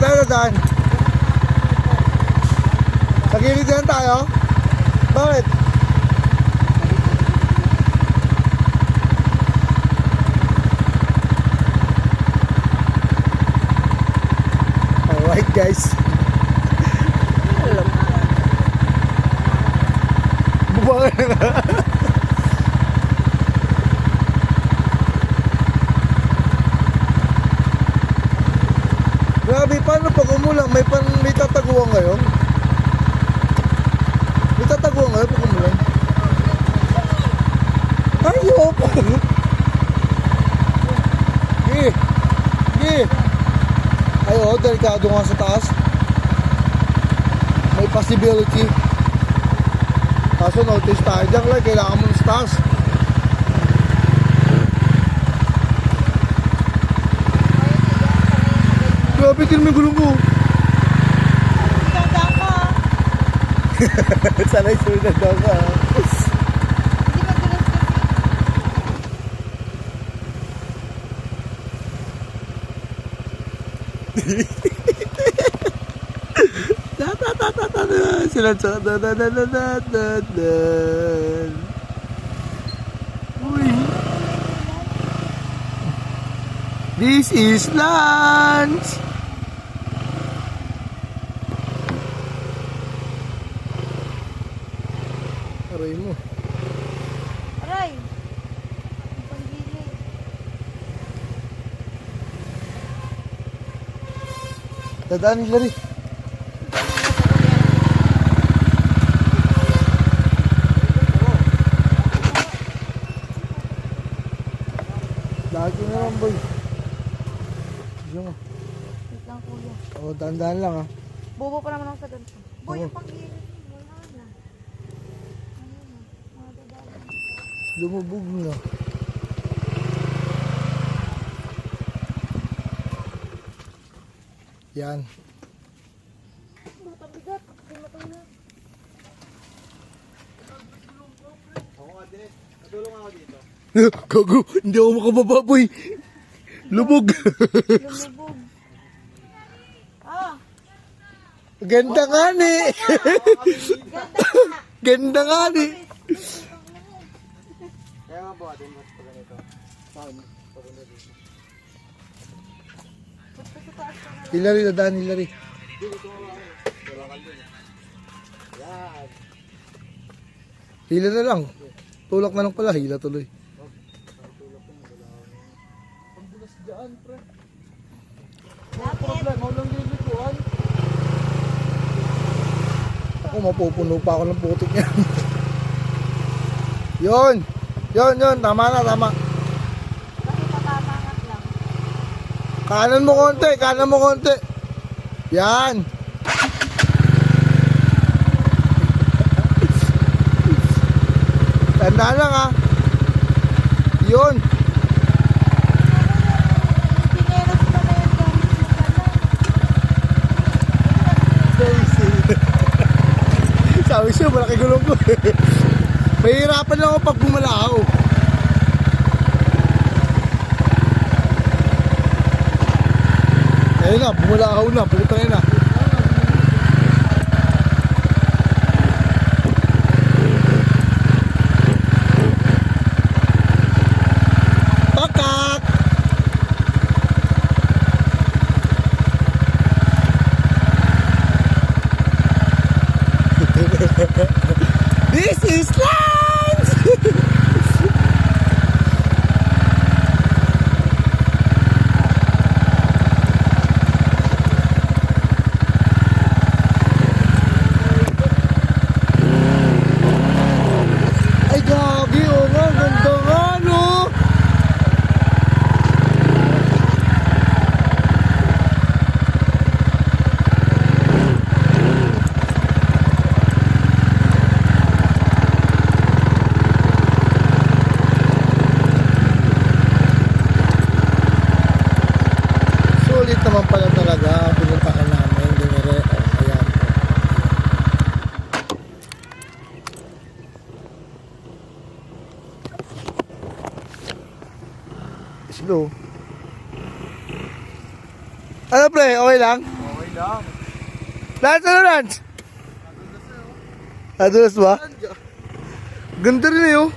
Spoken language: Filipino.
tayo dadaan? Sa gilid yan tayo? Bakit? Alright guys. Bubangan na. Grabe, paano pag umulang? May tataguan ngayon? May tataguan ngayon pag umulang? Ayop! Gi! Ayo, delikado nga sa taas. May possibility. Kaso notice tayo dyan lang, kailangan mo sa taas. Grabe, kin may gulong ko. Tanda ka. Sanay sunod daw ka. Sila sa Uy. This is lunch. Aray mo. Aray. Panggili. Dadaan nila rin. Lagi na lang boy. Diyan mo. Wait lang kuya. O, dahan-dahan lang ha. Bobo pa naman ako sa ganito. Boy, Oo. yung panggili. Wala na. Ayun na. Madadala. Lumubog na. Yan. Matabigat. Hindi matulog. Gago, hindi ako makababa boy. Lubog. Lumubog. Ah. Ganda nga ni. Ganda nga ni. Kaya nga po atin mas pag ganito. Saan? Papunta dito. Hilary, dadaan Hilary. Yan. Hila na lang. Tulak na lang pala, hila tuloy. Ang bulas dyan, pre. Bakit? Walang lilikuan. Ako, mapupuno pa ako ng putik yan. Yun. Yun. Tama na, tama. Bakit papapangat lang? Kanan mo konti. Yan. Tandaan lang ha. Yun. Pineros pa na yung gamit mo pala. Sabi siya, malaki gulong ko. Mahihirapan lang ako pag bumalaw. Ayun na, bumalaw na. Pagkita na. Pakak! This is lunch! Ay, gabi, oh nga, ganda nga, no? Sulit naman pala talaga pinuntahan namin dinire. Ayan. Slow. Ano pre, okay lang? lang. Lance, ano Lance? Adulas ba? Ganda rin eh oh.